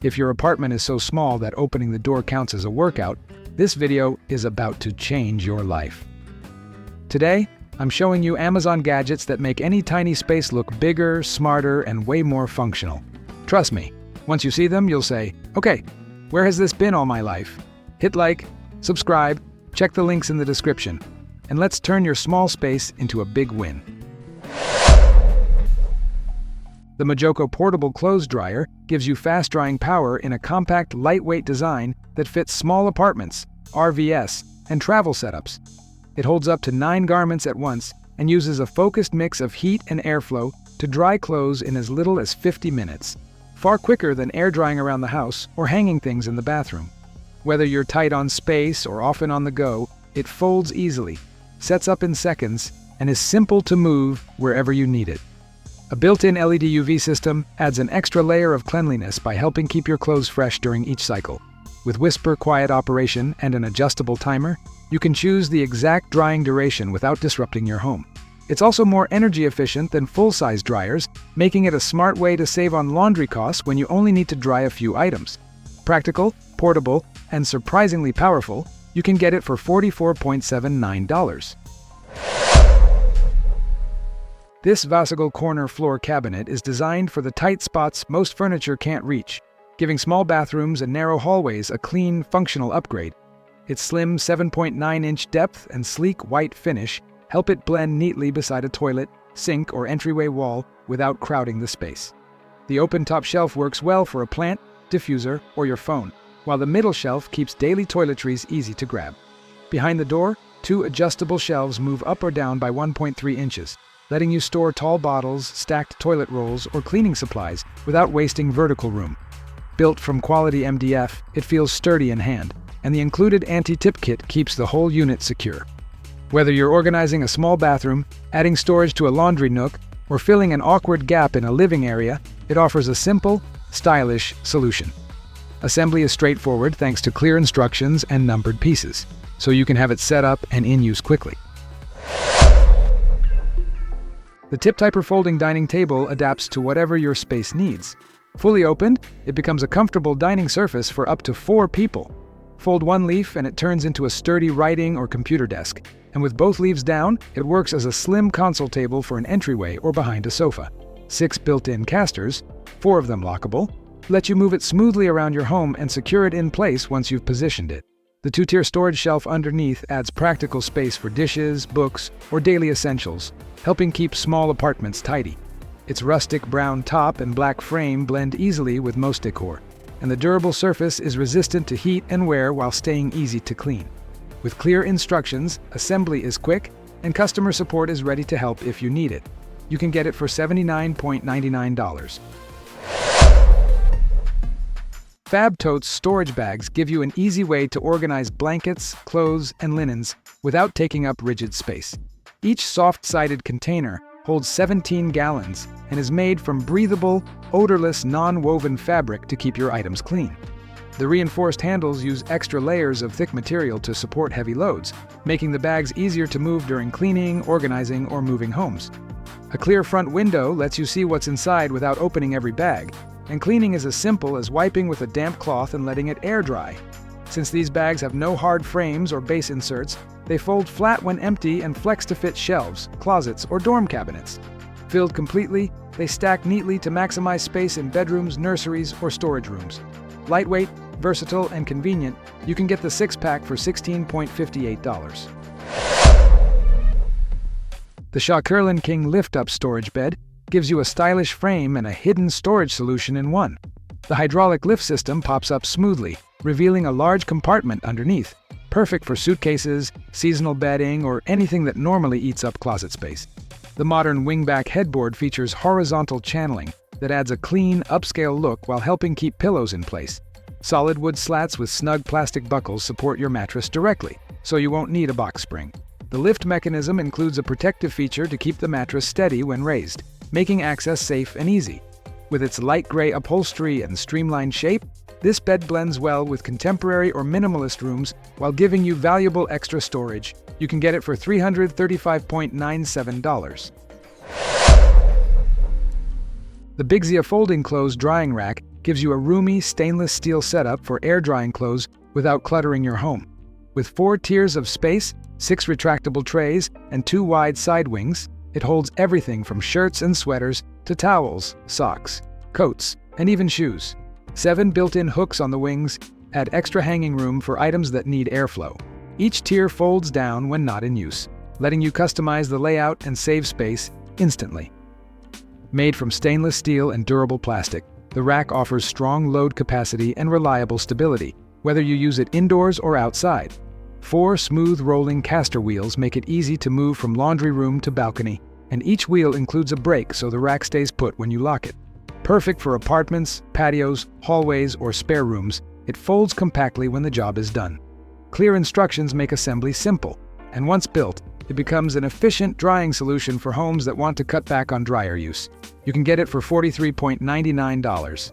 If your apartment is so small that opening the door counts as a workout, this video is about to change your life. Today, I'm showing you Amazon gadgets that make any tiny space look bigger, smarter, and way more functional. Trust me, once you see them, you'll say, okay, where has this been all my life? Hit like, subscribe, check the links in the description, and let's turn your small space into a big win. The Mojoco portable clothes dryer gives you fast-drying power in a compact, lightweight design that fits small apartments, RVs, and travel setups. It holds up to 9 garments at once and uses a focused mix of heat and airflow to dry clothes in as little as 50 minutes, far quicker than air drying around the house or hanging things in the bathroom. Whether you're tight on space or often on the go, it folds easily, sets up in seconds, and is simple to move wherever you need it. A built-in LED UV system adds an extra layer of cleanliness by helping keep your clothes fresh during each cycle. With whisper-quiet operation and an adjustable timer, you can choose the exact drying duration without disrupting your home. It's also more energy efficient than full-size dryers, making it a smart way to save on laundry costs when you only need to dry a few items. Practical, portable, and surprisingly powerful, you can get it for $44.79. This Vasagle corner floor cabinet is designed for the tight spots most furniture can't reach, giving small bathrooms and narrow hallways a clean, functional upgrade. Its slim 7.9-inch depth and sleek white finish help it blend neatly beside a toilet, sink, or entryway wall without crowding the space. The open top shelf works well for a plant, diffuser, or your phone, while the middle shelf keeps daily toiletries easy to grab. Behind the door, 2 adjustable shelves move up or down by 1.3 inches, letting you store tall bottles, stacked toilet rolls, or cleaning supplies without wasting vertical room. Built from quality MDF, it feels sturdy in hand, and the included anti-tip kit keeps the whole unit secure. Whether you're organizing a small bathroom, adding storage to a laundry nook, or filling an awkward gap in a living area, it offers a simple, stylish solution. Assembly is straightforward thanks to clear instructions and numbered pieces, so you can have it set up and in use quickly. The Tiptiper folding dining table adapts to whatever your space needs. Fully opened, it becomes a comfortable dining surface for up to 4 people. Fold one leaf and it turns into a sturdy writing or computer desk, and with both leaves down, it works as a slim console table for an entryway or behind a sofa. 6 built-in casters, 4 of them lockable, let you move it smoothly around your home and secure it in place once you've positioned it. The 2-tier storage shelf underneath adds practical space for dishes, books, or daily essentials, helping keep small apartments tidy. Its rustic brown top and black frame blend easily with most decor, and the durable surface is resistant to heat and wear while staying easy to clean. With clear instructions, assembly is quick, and customer support is ready to help if you need it. You can get it for $79.99. Fab Totes storage bags give you an easy way to organize blankets, clothes, and linens without taking up rigid space. Each soft-sided container holds 17 gallons and is made from breathable, odorless, non-woven fabric to keep your items clean. The reinforced handles use extra layers of thick material to support heavy loads, making the bags easier to move during cleaning, organizing, or moving homes. A clear front window lets you see what's inside without opening every bag, and cleaning is as simple as wiping with a damp cloth and letting it air dry. Since these bags have no hard frames or base inserts, they fold flat when empty and flex to fit shelves, closets, or dorm cabinets. Filled completely, they stack neatly to maximize space in bedrooms, nurseries, or storage rooms. Lightweight, versatile, and convenient, you can get the 6-pack for $16.58. The Cerlin King lift-up storage bed gives you a stylish frame and a hidden storage solution in one. The hydraulic lift system pops up smoothly, revealing a large compartment underneath, perfect for suitcases, seasonal bedding, or anything that normally eats up closet space. The modern wingback headboard features horizontal channeling that adds a clean, upscale look while helping keep pillows in place. Solid wood slats with snug plastic buckles support your mattress directly, so you won't need a box spring. The lift mechanism includes a protective feature to keep the mattress steady when raised, making access safe and easy. With its light gray upholstery and streamlined shape, this bed blends well with contemporary or minimalist rooms while giving you valuable extra storage. You can get it for $335.97. The Bigzzia folding clothes drying rack gives you a roomy stainless steel setup for air drying clothes without cluttering your home. With 4 tiers of space, 6 retractable trays, and 2 wide side wings, it holds everything from shirts and sweaters to towels, socks, coats, and even shoes. 7 built-in hooks on the wings add extra hanging room for items that need airflow. Each tier folds down when not in use, letting you customize the layout and save space instantly. Made from stainless steel and durable plastic, the rack offers strong load capacity and reliable stability, whether you use it indoors or outside. 4 smooth rolling caster wheels make it easy to move from laundry room to balcony, and each wheel includes a brake so the rack stays put when you lock it. Perfect for apartments, patios, hallways, or spare rooms, it folds compactly when the job is done. Clear instructions make assembly simple, and once built, it becomes an efficient drying solution for homes that want to cut back on dryer use. You can get it for $43.99.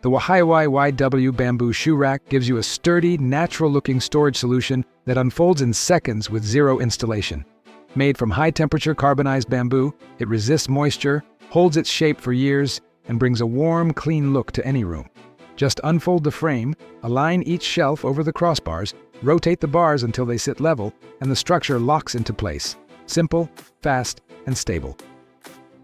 The Wahaiwai YW bamboo shoe rack gives you a sturdy, natural-looking storage solution that unfolds in seconds with zero installation. Made from high-temperature carbonized bamboo, it resists moisture, holds its shape for years, and brings a warm, clean look to any room. Just unfold the frame, align each shelf over the crossbars, rotate the bars until they sit level, and the structure locks into place. Simple, fast, and stable.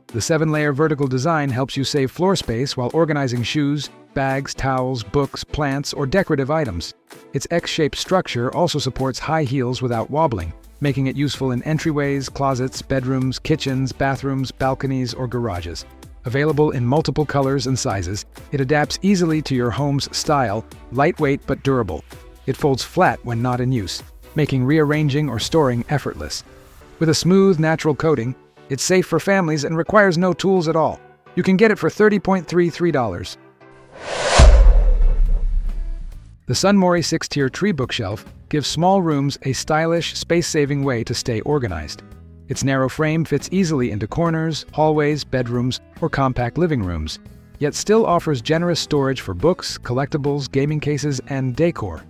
The 7-layer vertical design helps you save floor space while organizing shoes, bags, towels, books, plants, or decorative items. Its X-shaped structure also supports high heels without wobbling, making it useful in entryways, closets, bedrooms, kitchens, bathrooms, balconies, or garages. Available in multiple colors and sizes, it adapts easily to your home's style, lightweight but durable. It folds flat when not in use, making rearranging or storing effortless. With a smooth, natural coating, it's safe for families and requires no tools at all. You can get it for $30.33. The Sunmory 6-tier tree bookshelf gives small rooms a stylish, space-saving way to stay organized. Its narrow frame fits easily into corners, hallways, bedrooms, or compact living rooms, yet still offers generous storage for books, collectibles, gaming cases, and decor.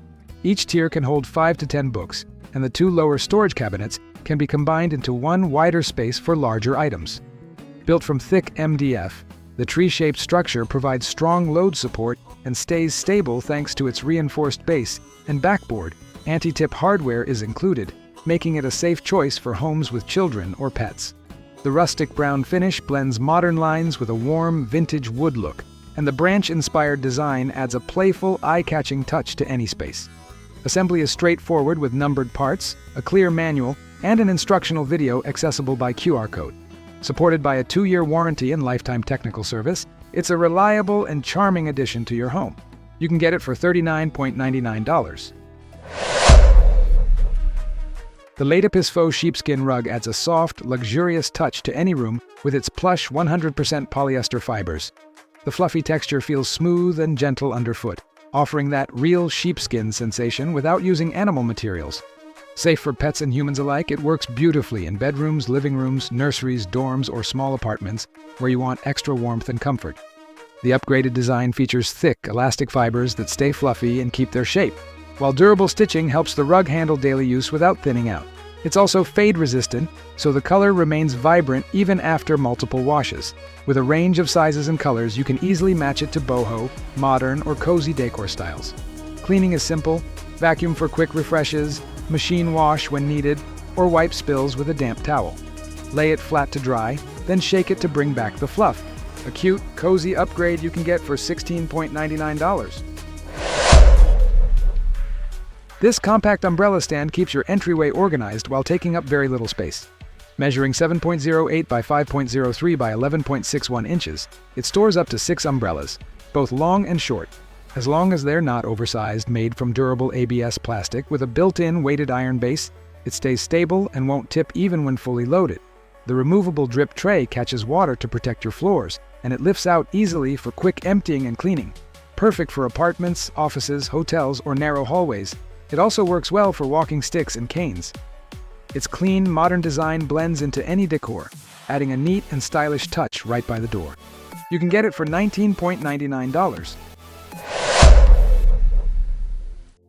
Each tier can hold 5 to 10 books, and the 2 lower storage cabinets can be combined into one wider space for larger items. Built from thick MDF, the tree-shaped structure provides strong load support and stays stable thanks to its reinforced base and backboard. Anti-tip hardware is included, making it a safe choice for homes with children or pets. The rustic brown finish blends modern lines with a warm, vintage wood look, and the branch-inspired design adds a playful, eye-catching touch to any space. Assembly is straightforward with numbered parts, a clear manual, and an instructional video accessible by QR code. Supported by a 2-year warranty and lifetime technical service, it's a reliable and charming addition to your home. You can get it for $39.99. The Latepis Faux sheepskin rug adds a soft, luxurious touch to any room with its plush 100% polyester fibers. The fluffy texture feels smooth and gentle underfoot, offering that real sheepskin sensation without using animal materials. Safe for pets and humans alike, it works beautifully in bedrooms, living rooms, nurseries, dorms, or small apartments where you want extra warmth and comfort. The upgraded design features thick, elastic fibers that stay fluffy and keep their shape, while durable stitching helps the rug handle daily use without thinning out. It's also fade-resistant, so the color remains vibrant even after multiple washes. With a range of sizes and colors, you can easily match it to boho, modern, or cozy decor styles. Cleaning is simple: vacuum for quick refreshes, machine wash when needed, or wipe spills with a damp towel. Lay it flat to dry, then shake it to bring back the fluff. A cute, cozy upgrade you can get for $16.99. This compact umbrella stand keeps your entryway organized while taking up very little space. Measuring 7.08 by 5.03 by 11.61 inches, it stores up to 6 umbrellas, both long and short, as long as they're not oversized. Made from durable ABS plastic with a built-in weighted iron base, it stays stable and won't tip even when fully loaded. The removable drip tray catches water to protect your floors, and it lifts out easily for quick emptying and cleaning. Perfect for apartments, offices, hotels, or narrow hallways. It also works well for walking sticks and canes. Its clean, modern design blends into any decor, adding a neat and stylish touch right by the door. You can get it for $19.99.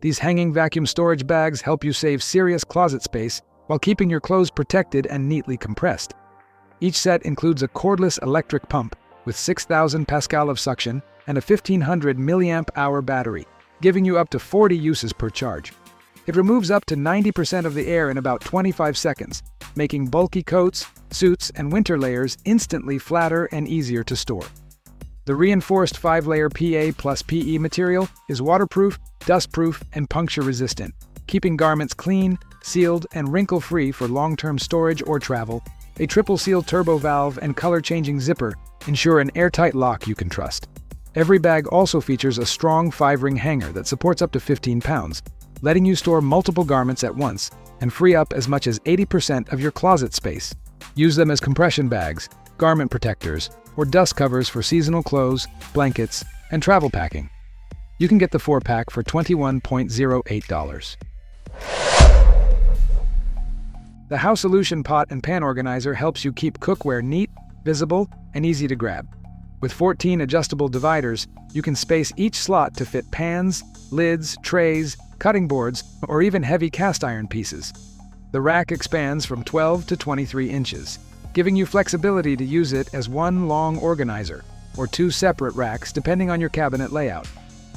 These hanging vacuum storage bags help you save serious closet space while keeping your clothes protected and neatly compressed. Each set includes a cordless electric pump with 6,000 Pascal of suction and a 1,500 mAh battery, giving you up to 40 uses per charge. It removes up to 90% of the air in about 25 seconds, making bulky coats, suits, and winter layers instantly flatter and easier to store. The reinforced 5-layer PA plus PE material is waterproof, dustproof, and puncture-resistant, keeping garments clean, sealed, and wrinkle-free for long-term storage or travel. A triple-seal turbo valve and color-changing zipper ensure an airtight lock you can trust. Every bag also features a strong 5-ring hanger that supports up to 15 pounds, letting you store multiple garments at once and free up as much as 80% of your closet space. Use them as compression bags, garment protectors, or dust covers for seasonal clothes, blankets, and travel packing. You can get the 4-pack for $21.08. The Housolution pot and pan organizer helps you keep cookware neat, visible, and easy to grab. With 14 adjustable dividers, you can space each slot to fit pans, lids, trays, cutting boards, or even heavy cast iron pieces. The rack expands from 12 to 23 inches, giving you flexibility to use it as one long organizer, or 2 separate racks depending on your cabinet layout.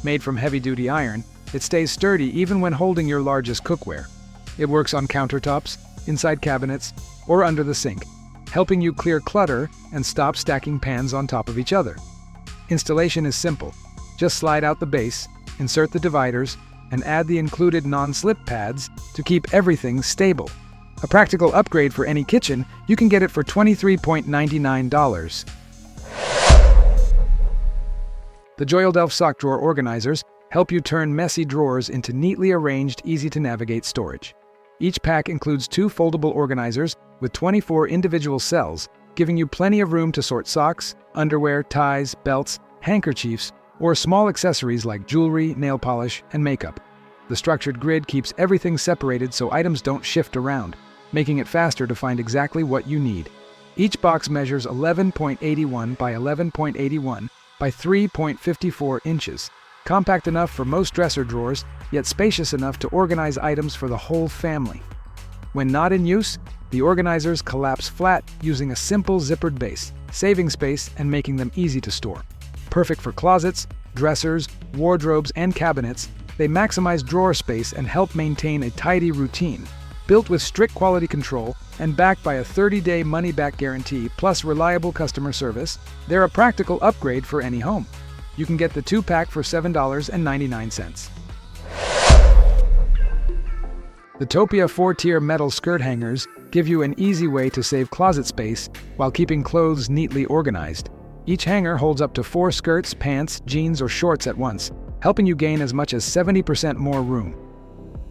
Made from heavy-duty iron, it stays sturdy even when holding your largest cookware. It works on countertops, inside cabinets, or under the sink, helping you clear clutter and stop stacking pans on top of each other. Installation is simple. Just slide out the base, insert the dividers, and add the included non-slip pads to keep everything stable. A practical upgrade for any kitchen, you can get it for $23.99. The Joyoldelf sock drawer organizers help you turn messy drawers into neatly arranged, easy-to-navigate storage. Each pack includes 2 foldable organizers with 24 individual cells, giving you plenty of room to sort socks, underwear, ties, belts, handkerchiefs, or small accessories like jewelry, nail polish, and makeup. The structured grid keeps everything separated so items don't shift around, making it faster to find exactly what you need. Each box measures 11.81 by 11.81 by 3.54 inches, compact enough for most dresser drawers, yet spacious enough to organize items for the whole family. When not in use, the organizers collapse flat using a simple zippered base, saving space and making them easy to store. Perfect for closets, dressers, wardrobes, and cabinets, they maximize drawer space and help maintain a tidy routine. Built with strict quality control and backed by a 30-day money-back guarantee plus reliable customer service, they're a practical upgrade for any home. You can get the 2-pack for $7.99. The Topia 4-tier metal skirt hangers give you an easy way to save closet space while keeping clothes neatly organized. Each hanger holds up to 4 skirts, pants, jeans, or shorts at once, helping you gain as much as 70% more room.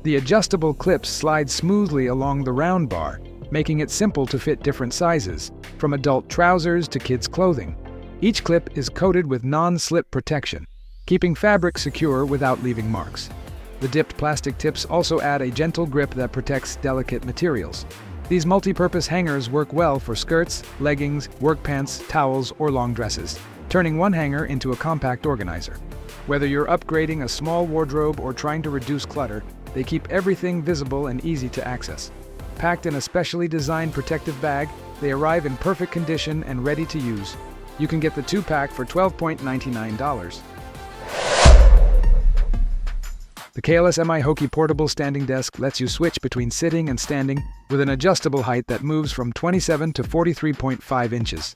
The adjustable clips slide smoothly along the round bar, making it simple to fit different sizes, from adult trousers to kids' clothing. Each clip is coated with non-slip protection, keeping fabric secure without leaving marks. The dipped plastic tips also add a gentle grip that protects delicate materials. These multi-purpose hangers work well for skirts, leggings, work pants, towels, or long dresses, turning one hanger into a compact organizer. Whether you're upgrading a small wardrobe or trying to reduce clutter, they keep everything visible and easy to access. Packed in a specially designed protective bag, they arrive in perfect condition and ready to use. You can get the 2-pack for $12.99. The KLSMYHOKI portable standing desk lets you switch between sitting and standing with an adjustable height that moves from 27 to 43.5 inches.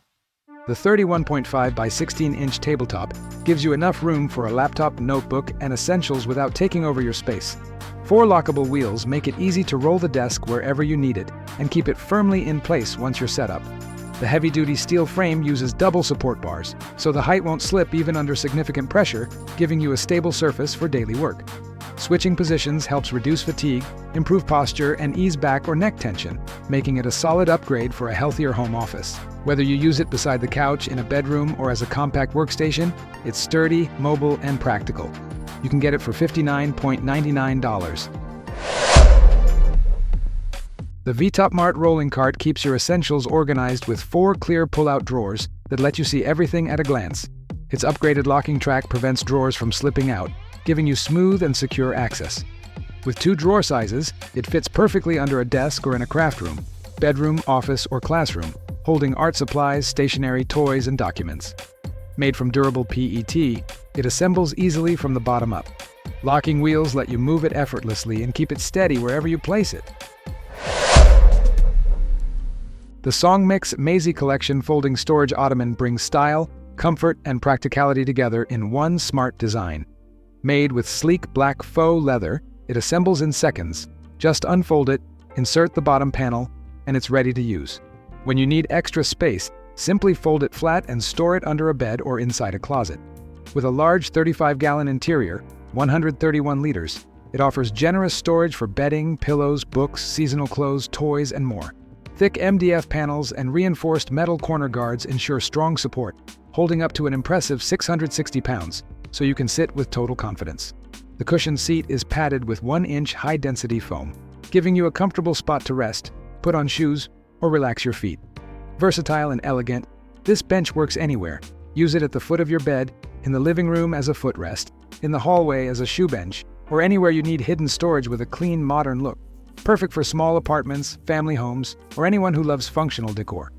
The 31.5 by 16-inch tabletop gives you enough room for a laptop, notebook, and essentials without taking over your space. 4 lockable wheels make it easy to roll the desk wherever you need it and keep it firmly in place once you're set up. The heavy-duty steel frame uses double support bars, so the height won't slip even under significant pressure, giving you a stable surface for daily work. Switching positions helps reduce fatigue, improve posture, and ease back or neck tension, making it a solid upgrade for a healthier home office. Whether you use it beside the couch, in a bedroom, or as a compact workstation, it's sturdy, mobile, and practical. You can get it for $59.99. The Vtopmart rolling cart keeps your essentials organized with 4 clear pull-out drawers that let you see everything at a glance. Its upgraded locking track prevents drawers from slipping out, giving you smooth and secure access. With 2 drawer sizes, it fits perfectly under a desk or in a craft room, bedroom, office, or classroom, holding art supplies, stationery, toys, and documents. Made from durable PET, it assembles easily from the bottom up. Locking wheels let you move it effortlessly and keep it steady wherever you place it. The SONGMICS MAZIE Collection Folding Storage Ottoman brings style, comfort, and practicality together in one smart design. Made with sleek black faux leather, it assembles in seconds. Just unfold it, insert the bottom panel, and it's ready to use. When you need extra space, simply fold it flat and store it under a bed or inside a closet. With a large 35-gallon interior, 131 liters, it offers generous storage for bedding, pillows, books, seasonal clothes, toys, and more. Thick MDF panels and reinforced metal corner guards ensure strong support, holding up to an impressive 660 pounds, so you can sit with total confidence. The cushioned seat is padded with 1-inch high-density foam, giving you a comfortable spot to rest, put on shoes, or relax your feet. Versatile and elegant, this bench works anywhere. Use it at the foot of your bed, in the living room as a footrest, in the hallway as a shoe bench, or anywhere you need hidden storage with a clean, modern look. Perfect for small apartments, family homes, or anyone who loves functional decor.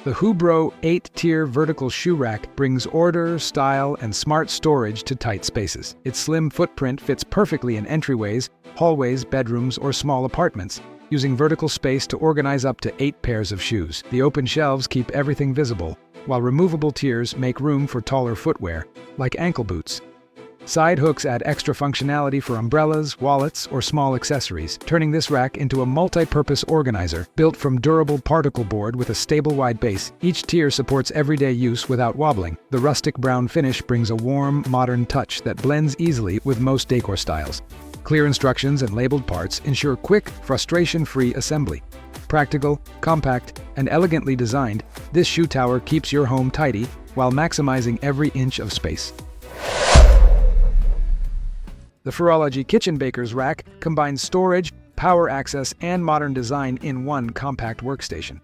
The HOOBRO 8-tier vertical shoe rack brings order, style, and smart storage to tight spaces. Its slim footprint fits perfectly in entryways, hallways, bedrooms, or small apartments, using vertical space to organize up to 8 pairs of shoes. The open shelves keep everything visible, while removable tiers make room for taller footwear, like ankle boots. Side hooks add extra functionality for umbrellas, wallets, or small accessories, turning this rack into a multi-purpose organizer. Built from durable particle board with a stable wide base, each tier supports everyday use without wobbling. The rustic brown finish brings a warm, modern touch that blends easily with most decor styles. Clear instructions and labeled parts ensure quick, frustration-free assembly. Practical, compact, and elegantly designed, this shoe tower keeps your home tidy while maximizing every inch of space. The Furologee Kitchen Baker's Rack combines storage, power access, and modern design in one compact workstation.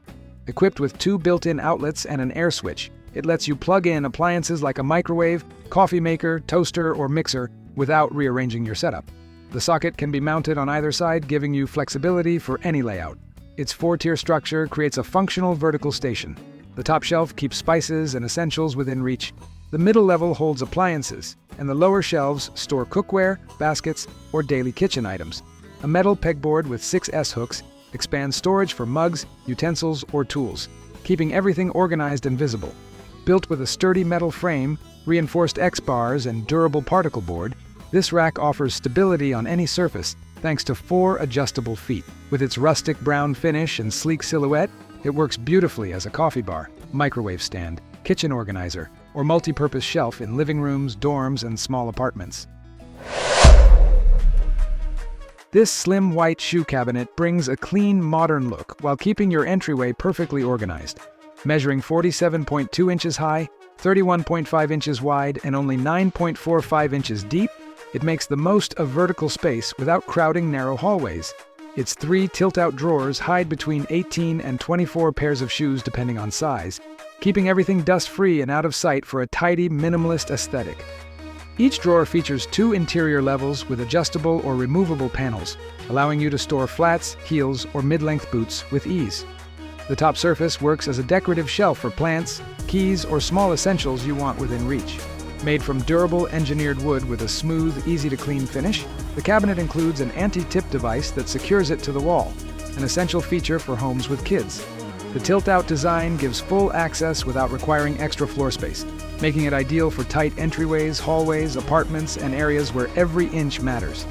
Equipped with 2 built-in outlets and an air switch, it lets you plug in appliances like a microwave, coffee maker, toaster, or mixer without rearranging your setup. The socket can be mounted on either side, giving you flexibility for any layout. Its 4-tier structure creates a functional vertical station. The top shelf keeps spices and essentials within reach. The middle level holds appliances, and the lower shelves store cookware, baskets, or daily kitchen items. A metal pegboard with 6 S-hooks expands storage for mugs, utensils, or tools, keeping everything organized and visible. Built with a sturdy metal frame, reinforced X-bars, and durable particle board, this rack offers stability on any surface thanks to 4 adjustable feet. With its rustic brown finish and sleek silhouette, it works beautifully as a coffee bar, microwave stand, kitchen organizer, or multi-purpose shelf in living rooms, dorms, and small apartments. This slim white shoe cabinet brings a clean, modern look while keeping your entryway perfectly organized. Measuring 47.2 inches high, 31.5 inches wide, and only 9.45 inches deep, it makes the most of vertical space without crowding narrow hallways. Its 3 tilt-out drawers hide between 18 and 24 pairs of shoes depending on size, keeping everything dust-free and out of sight for a tidy, minimalist aesthetic. Each drawer features 2 interior levels with adjustable or removable panels, allowing you to store flats, heels, or mid-length boots with ease. The top surface works as a decorative shelf for plants, keys, or small essentials you want within reach. Made from durable engineered wood with a smooth, easy-to-clean finish, the cabinet includes an anti-tip device that secures it to the wall, an essential feature for homes with kids. The tilt-out design gives full access without requiring extra floor space, making it ideal for tight entryways, hallways, apartments, and areas where every inch matters.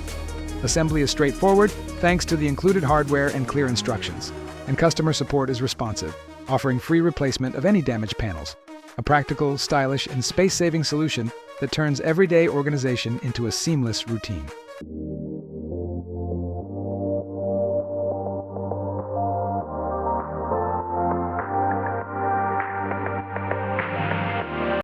Assembly is straightforward thanks to the included hardware and clear instructions, and customer support is responsive, offering free replacement of any damaged panels. A practical, stylish, and space-saving solution that turns everyday organization into a seamless routine.